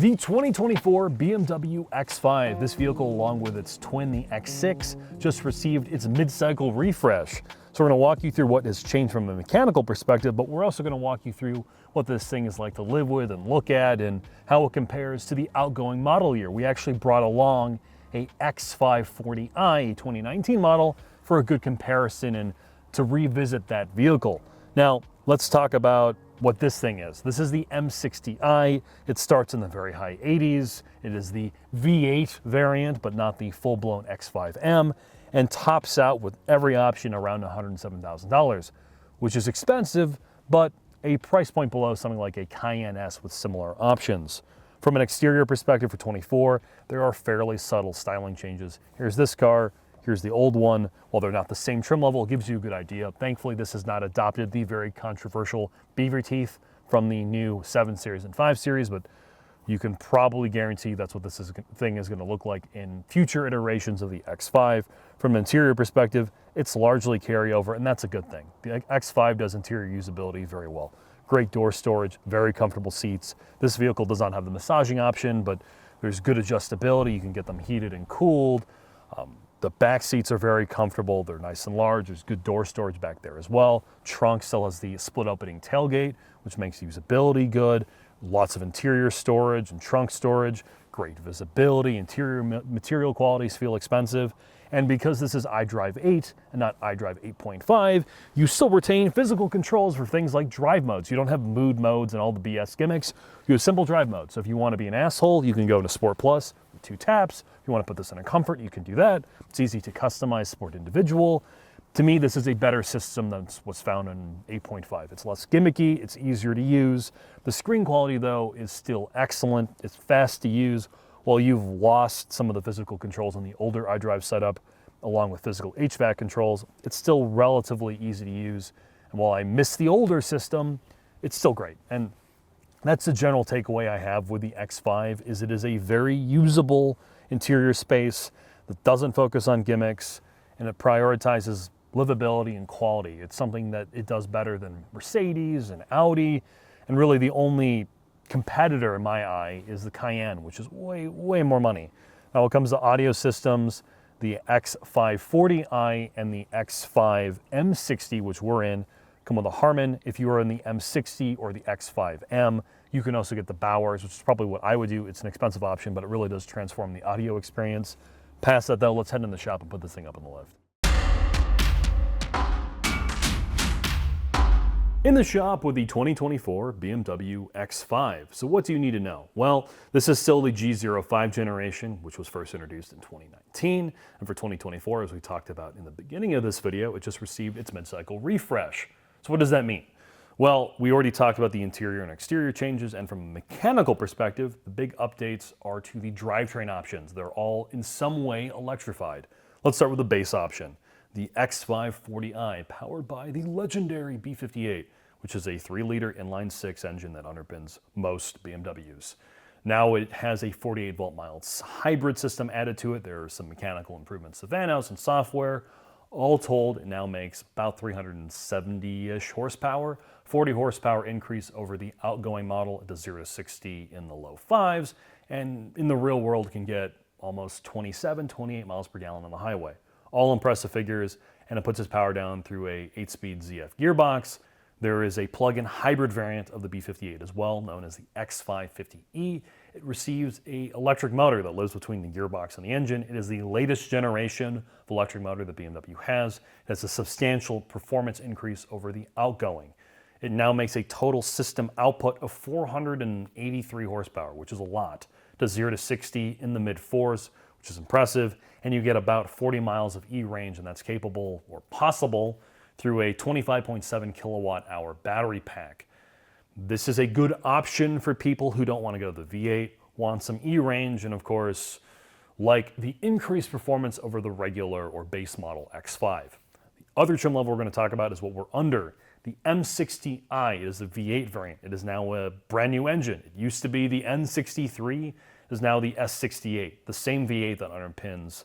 The 2024 BMW X5. This vehicle, along with its twin, the X6, just received its mid-cycle refresh. So we're going to walk you through what has changed from a mechanical perspective, but we're also going to walk you through what this thing is like to live with and look at and how it compares to the outgoing model year. We actually brought along a X540i 2019 model for a good comparison and to revisit that vehicle. Now, let's talk about what this thing is. This is the M60i. It starts in the very high 80s. It is the V8 variant, but not the full-blown X5M, and tops out with every option around $107,000, which is expensive, but a price point below something like a Cayenne S with similar options. From an exterior perspective for 24, there are fairly subtle styling changes. Here's this car. Here's the old one. While they're not the same trim level, it gives you a good idea. Thankfully, this has not adopted the very controversial beaver teeth from the new 7 Series and 5 Series, but you can probably guarantee that's what this thing is going to look like in future iterations of the X5. From an interior perspective, it's largely carryover, and that's a good thing. The X5 does interior usability very well. Great door storage, very comfortable seats. This vehicle does not have the massaging option, but there's good adjustability. You can get them heated and cooled. The back seats are very comfortable. They're nice and large. There's good door storage back there as well. Trunk still has the split opening tailgate, which makes usability good. Lots of interior storage and trunk storage. Great visibility. Interior material qualities feel expensive. And because this is iDrive 8 and not iDrive 8.5, you still retain physical controls for things like drive modes. You don't have mood modes and all the BS gimmicks. You have simple drive modes. So if you want to be an asshole, you can go into Sport Plus with 2 taps. If you want to put this in a comfort, you can do that. It's easy to customize Sport Individual. To me, this is a better system than what's found in 8.5. It's less gimmicky, it's easier to use. The screen quality, though, is still excellent. It's fast to use. While you've lost some of the physical controls on the older iDrive setup, along with physical HVAC controls, it's still relatively easy to use. And while I miss the older system, it's still great. And that's the general takeaway I have with the X5, is it is a very usable interior space that doesn't focus on gimmicks, and it prioritizes livability and quality. It's something that it does better than Mercedes and Audi, and really the only competitor in my eye is the Cayenne, which is way more money. Now, when it comes to audio systems, the X540i and the X5 M60, which we're in, come with a Harman. If you are in the M60 or the X5M, you can also get the Bowers, which is probably what I would do. It's an expensive option, but it really does transform the audio experience. Past that, though, let's head in the shop and put this thing up on the lift. In the shop with the 2024 BMW X5. So what do you need to know? Well, this is still the G05 generation, which was first introduced in 2019. And for 2024, as we talked about in the beginning of this video, it just received its mid-cycle refresh. So what does that mean? Well, we already talked about the interior and exterior changes, and from a mechanical perspective, the big updates are to the drivetrain options. They're all in some way electrified. Let's start with the base option. The X540i, powered by the legendary B58, which is a 3-liter inline-6 engine that underpins most BMWs. Now it has a 48-volt mild hybrid system added to it. There are some mechanical improvements to fan house and software. All told, it now makes about 370-ish horsepower, 40 horsepower increase over the outgoing model. It does 0 to 60 in the low 5s, and in the real world it can get almost 27, 28 miles per gallon on the highway. All impressive figures, and it puts its power down through a 8-speed ZF gearbox. There is a plug-in hybrid variant of the B58 as well, known as the X550e. It receives an electric motor that lives between the gearbox and the engine. It is the latest generation of electric motor that BMW has. It has a substantial performance increase over the outgoing. It now makes a total system output of 483 horsepower, which is a lot. It does 0 to 60 in the mid-4s, which is impressive, and you get about 40 miles of E-range, and that's capable or possible through a 25.7 kilowatt hour battery pack. This is a good option for people who don't want to go to the V8, want some E-range, and of course, like the increased performance over the regular or base model X5. The other trim level we're going to talk about is what we're under. The M60i is the V8 variant. It is now a brand new engine. It used to be the N63, it is now the S68, the same V8 that underpins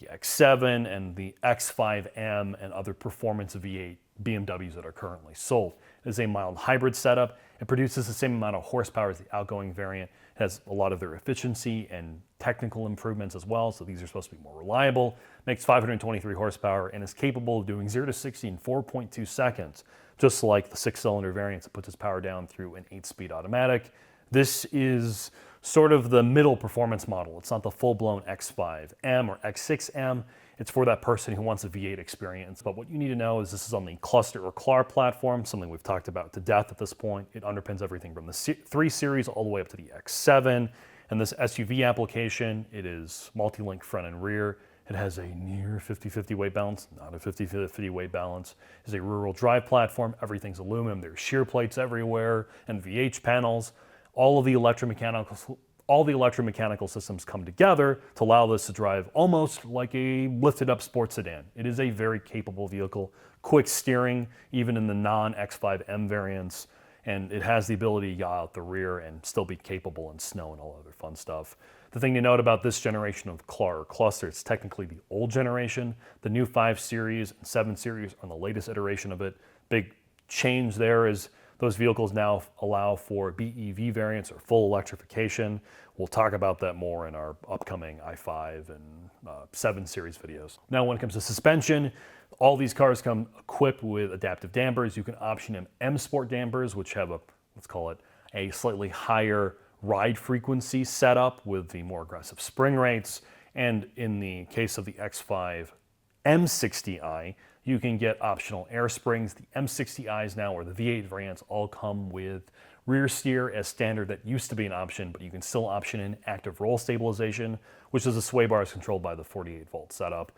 the X7 and the X5M and other performance V8 BMWs that are currently sold. It is a mild hybrid setup. It produces the same amount of horsepower as the outgoing variant. It has a lot of their efficiency and technical improvements as well, so these are supposed to be more reliable. Makes 523 horsepower and is capable of doing 0 to 60 in 4.2 seconds, just like the 6-cylinder variant that puts its power down through an 8-speed automatic. This is sort of the middle performance model. It's not the full-blown X5M or X6M. It's for that person who wants a V8 experience. But what you need to know is this is on the Cluster or CLAR platform, something we've talked about to death at this point. It underpins everything from the 3 Series all the way up to the X7. And this SUV application, it is multi-link front and rear. It has a near 50-50 weight balance, not a 50-50 weight balance. It's a rear-wheel drive platform. Everything's aluminum. There's shear plates everywhere and VH panels. All the electromechanical systems come together to allow this to drive almost like a lifted up sports sedan. It is a very capable vehicle, quick steering, even in the non-X5M variants, and it has the ability to yaw out the rear and still be capable in snow and all other fun stuff. The thing to note about this generation of CLAR or Cluster, it's technically the old generation. The new 5 Series and 7 Series are the latest iteration of it. Big change there is those vehicles now allow for BEV variants or full electrification. We'll talk about that more in our upcoming i5 and 7 Series videos. Now, when it comes to suspension, all these cars come equipped with adaptive dampers. You can option in M Sport dampers, which have let's call it a slightly higher ride frequency setup with the more aggressive spring rates. And in the case of the X5 M60i, you can get optional air springs. The M60i's now, or the V8 variants, all come with rear steer as standard. That used to be an option, but you can still option in active roll stabilization, which is the sway bars controlled by the 48-volt setup.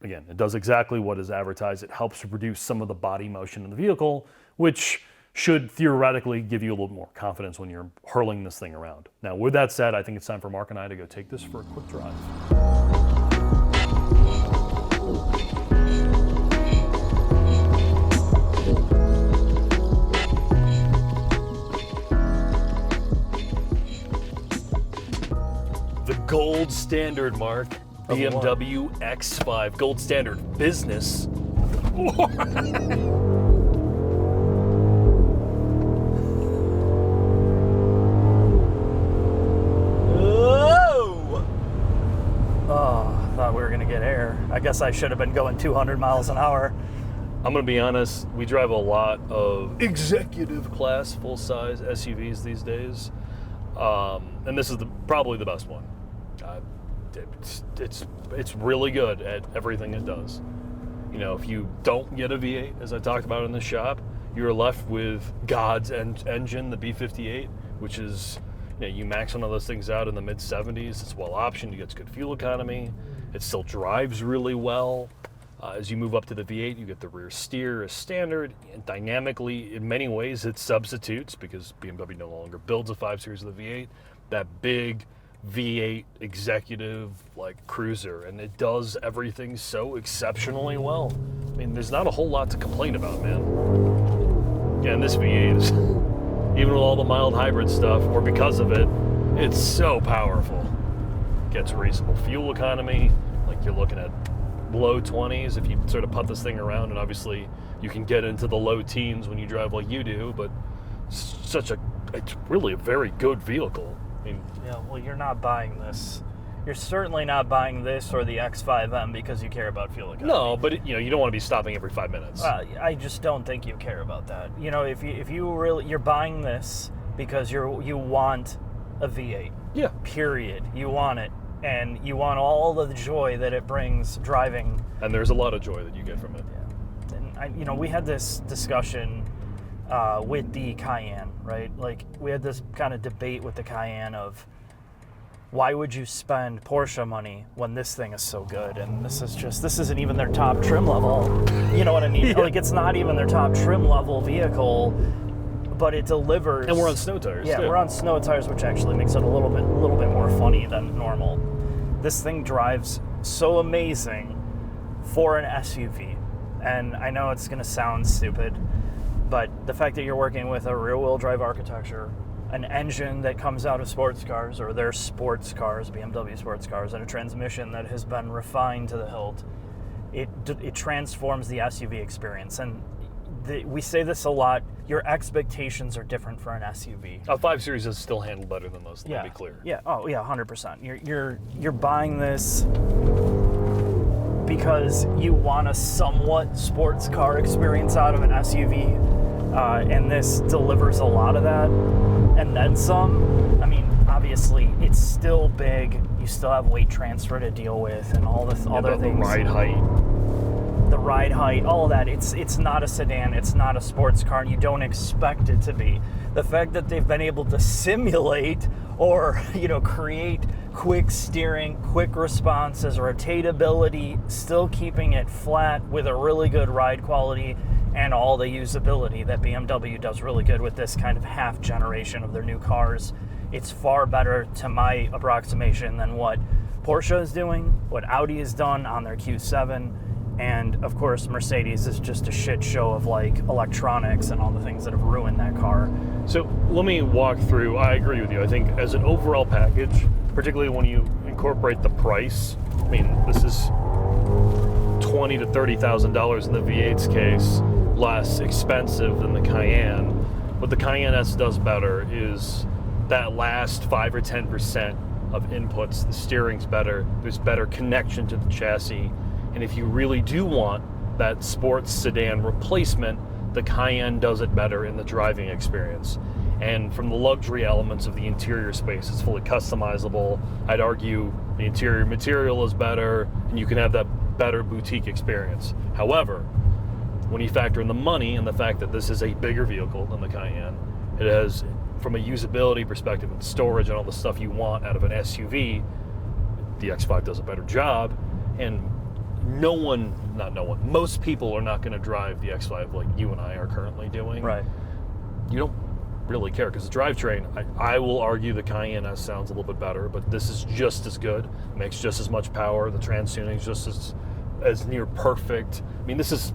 Again, it does exactly what is advertised. It helps to reduce some of the body motion in the vehicle, which should theoretically give you a little more confidence when you're hurling this thing around. Now, with that said, I think it's time for Mark and I to go take this for a quick drive. Gold standard, Mark. BMW X5. Gold standard business. Oh, thought we were going to get air. I guess I should have been going 200 miles an hour. I'm going to be honest, we drive a lot of executive class full-size SUVs these days. And this is probably the best one. It's really good at everything it does. You know, if you don't get a V8, as I talked about in the shop, you're left with God's engine, the B58, which is, you max one of those things out in the mid-70s. It's well optioned. You get good fuel economy. It still drives really well. As you move up to the V8, you get the rear steer as standard. And dynamically, in many ways, it substitutes, because BMW no longer builds a 5 Series of the V8, that big V8 executive like cruiser, and it does everything so exceptionally well. I mean, there's not a whole lot to complain about, man. Yeah, and this V8 is, even with all the mild hybrid stuff, or because of it, it's so powerful. Gets reasonable fuel economy, like you're looking at low 20s if you sort of put this thing around, and obviously you can get into the low teens when you drive like you do, but it's really a very good vehicle. I mean, yeah, well, you're not buying this. You're certainly not buying this or the X5M because you care about fuel economy. No, but you don't want to be stopping every 5 minutes. I just don't think you care about that. You know, if you really, you're buying this because you want a V8. Yeah. Period. You want it, and you want all of the joy that it brings driving. And there's a lot of joy that you get from it. Yeah. And we had this discussion with the Cayenne, right? Like, we had this kind of debate with the Cayenne of, why would you spend Porsche money when this thing is so good? And this isn't even their top trim level. You know what I mean? Yeah. Like, it's not even their top trim level vehicle, but it delivers. And we're on snow tires. Yeah, too. We're on snow tires, which actually makes it a little bit more funny than normal. This thing drives so amazing for an SUV. And I know it's going to sound stupid, but the fact that you're working with a rear-wheel drive architecture, an engine that comes out of sports cars, or their sports cars, BMW sports cars, and a transmission that has been refined to the hilt, it transforms the SUV experience. And we say this a lot, your expectations are different for an SUV. A 5 Series is still handled better than most, to be clear. Yeah, oh yeah, 100%. You're buying this because you want a somewhat sports car experience out of an SUV, and this delivers a lot of that, and then some. I mean, obviously, it's still big. You still have weight transfer to deal with, and all the other things. The ride height, all of that. It's not a sedan. It's not a sports car, and you don't expect it to be. The fact that they've been able to simulate or create quick steering, quick responses, rotatability, still keeping it flat with a really good ride quality, and all the usability that BMW does really good with this kind of half generation of their new cars. It's far better, to my approximation, than what Porsche is doing, what Audi has done on their Q7, and of course Mercedes is just a shit show of electronics and all the things that have ruined that car. So let me walk through. I agree with you. I think as an overall package, particularly when you incorporate the price, I mean, this is $20,000 to $30,000 in the V8's case, less expensive than the Cayenne. What the Cayenne S does better is that last 5 or 10% of inputs. The steering's better. There's better connection to the chassis. And if you really do want that sports sedan replacement, the Cayenne does it better in the driving experience. And from the luxury elements of the interior space, it's fully customizable. I'd argue the interior material is better, and you can have that better boutique experience. However, when you factor in the money and the fact that this is a bigger vehicle than the Cayenne, it has, from a usability perspective and storage and all the stuff you want out of an SUV, the X5 does a better job. And most people are not going to drive the X5 like you and I are currently doing. Right. You don't really care, because the drivetrain, I will argue the Cayenne S sounds a little bit better, but this is just as good, makes just as much power. The trans tuning is just as near perfect. I mean, this is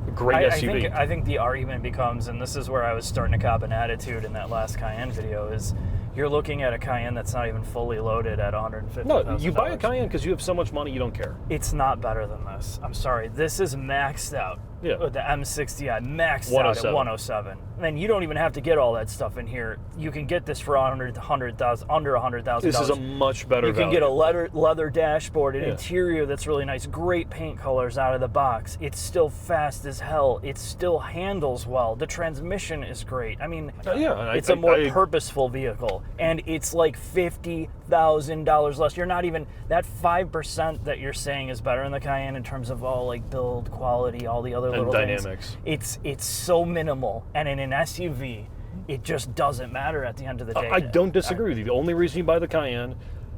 a great SUV. I think the argument becomes, and this is where I was starting to cop an attitude in that last Cayenne video, is you're looking at a Cayenne that's not even fully loaded at $150,000. No, you buy a Cayenne because you have so much money you don't care. It's not better than this. I'm sorry. This is maxed out. Yeah. The M60i maxed out at 107. And you don't even have to get all that stuff in here. You can get this for under $100,000. This is a much better value. You can get a leather dashboard, an interior that's really nice, great paint colors out of the box. It's still fast as hell. It still handles well. The transmission is great. I mean, it's a more purposeful vehicle. And it's like $50,000 less. You're not even, that 5% that you're saying is better in the Cayenne in terms of build quality, all the other little dynamics. Things. It's so minimal. And in an SUV, it just doesn't matter at the end of the day. I don't disagree with you. The only reason you buy the Cayenne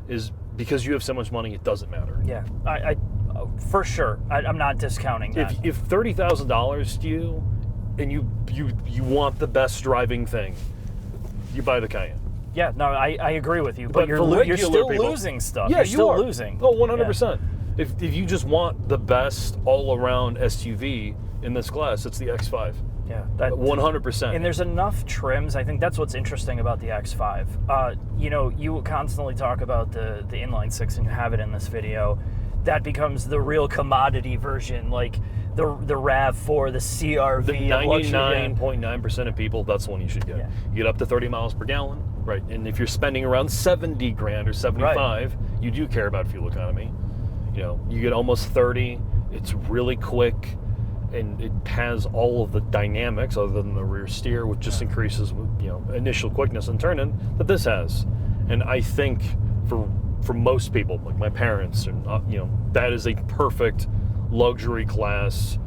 is because you have so much money, it doesn't matter. Yeah, I for sure. I'm not discounting that. If $30,000 to you, and you want the best driving thing, you buy the Cayenne. Yeah, no, I agree with you, but you're still losing stuff. Yeah, you're still losing. Oh, 100%. Yeah. If you just want the best all-around SUV in this class, it's the X5. Yeah, 100%. And there's enough trims. I think that's what's interesting about the X5. You constantly talk about the inline six, and you have it in this video. That becomes the real commodity version, like the RAV4, the CRV. The 99.9% of people, that's the one you should get. Yeah. You get up to 30 miles per gallon, right? And if you're spending around 70 grand or 75, you do care about fuel economy. You get almost 30. It's really quick, and it has all of the dynamics other than the rear steer, which just increases initial quickness and turn-in, that this has. And I think for most people, like my parents, and that is a perfect luxury class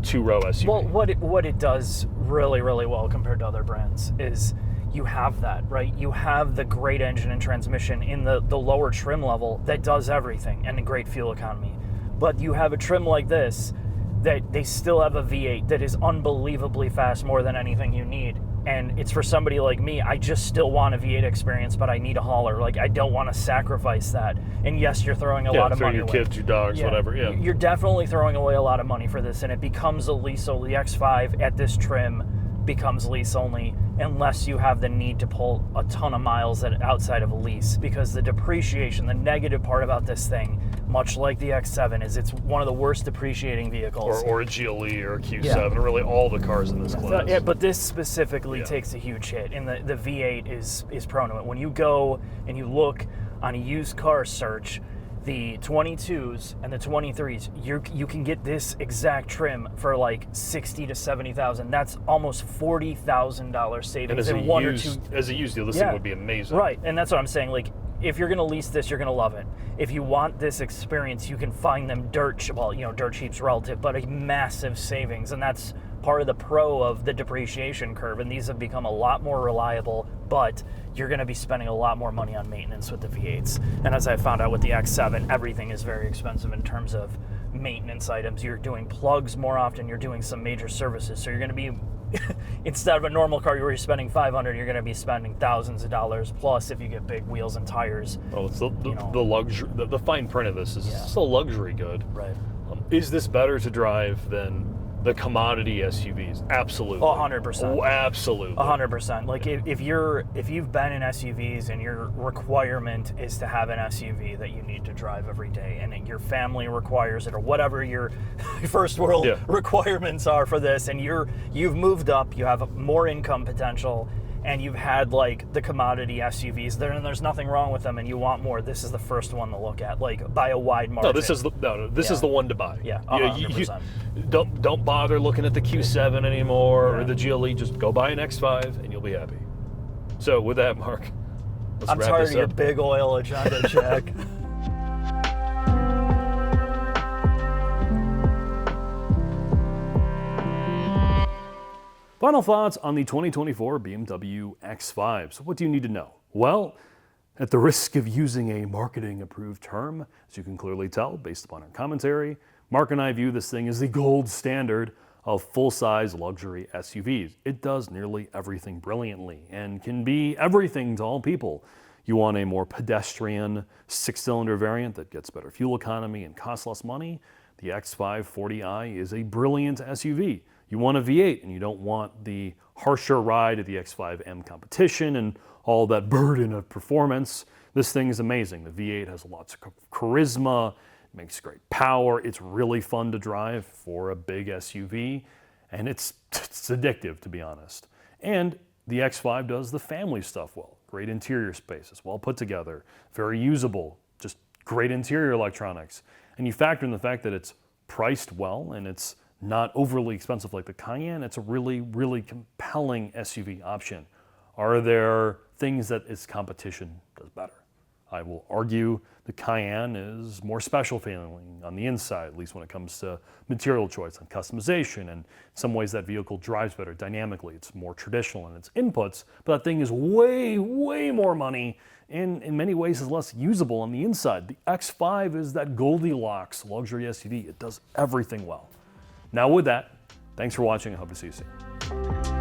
two-row SUV. Well, what it does really, really well compared to other brands is you have that, right? You have the great engine and transmission in the lower trim level that does everything, and a great fuel economy. But you have a trim like this that they still have a V8 that is unbelievably fast, more than anything you need. And it's for somebody like me, I just still want a V8 experience, but I need a hauler. Like, I don't want to sacrifice that. And yes, you're throwing a lot of money your away. Kids, your dogs, whatever, You're definitely throwing away a lot of money for this, and it becomes a lease. So the X5 at this trim becomes lease only unless you have the need to pull a ton of miles outside of a lease, because the depreciation, the negative part about this thing, much like the X7, is it's one of the worst depreciating vehicles. Or a GLE or a Q7, or really all the cars in this class. Yeah, but this specifically takes a huge hit, and the V8 is prone to it. When you go and you look on a used car search, the 22s and the 23s, you can get this exact trim for like 60 to 70,000. That's almost $40,000 savings in one or two. As a used deal, this thing would be amazing. Right, and that's what I'm saying. Like, if you're going to lease this, you're going to love it. If you want this experience, you can find them dirt cheap's relative, but a massive savings, and that's part of the pro of the depreciation curve. And these have become a lot more reliable, but you're going to be spending a lot more money on maintenance with the V8s. And as I found out with the X7, everything is very expensive in terms of maintenance items. You're doing plugs more often, you're doing some major services, so you're going to be instead of a normal car where you're spending $500, you're going to be spending thousands of dollars, plus if you get big wheels and tires. Oh, it's the luxury, the fine print of this is still luxury good. Right. Is this better to drive than the commodity SUVs? Absolutely. 100%. Oh, absolutely. 100%. Like if you've been in SUVs and your requirement is to have an SUV that you need to drive every day, and your family requires it, or whatever your first world requirements are for this, and you've moved up, you have more income potential, and you've had like the commodity SUVs there, and there's nothing wrong with them, and you want more, this is the first one to look at, like by a wide margin. No, this is the one to buy. Yeah, 100%. Don't bother looking at the Q7 anymore or the GLE. Just go buy an X5 and you'll be happy. So with that, Mark, I'm tired of your big oil agenda, Jack. Final thoughts on the 2024 BMW X5. So what do you need to know? Well, at the risk of using a marketing-approved term, as you can clearly tell based upon our commentary, Mark and I view this thing as the gold standard of full-size luxury SUVs. It does nearly everything brilliantly and can be everything to all people. You want a more pedestrian 6-cylinder variant that gets better fuel economy and costs less money? The X5 40i is a brilliant SUV. You want a V8 and you don't want the harsher ride of the X5M competition and all that burden of performance. This thing is amazing. The V8 has lots of charisma, makes great power. It's really fun to drive for a big SUV, and it's addictive, to be honest. And the X5 does the family stuff well. Great interior space, it's well put together, very usable, just great interior electronics. And you factor in the fact that it's priced well and it's not overly expensive like the Cayenne. It's a really, really compelling SUV option. Are there things that its competition does better? I will argue the Cayenne is more special feeling on the inside, at least when it comes to material choice and customization. And in some ways that vehicle drives better dynamically. It's more traditional in its inputs, but that thing is way, way more money and in many ways is less usable on the inside. The X5 is that Goldilocks luxury SUV. It does everything well. Now with that, thanks for watching. I hope to see you soon.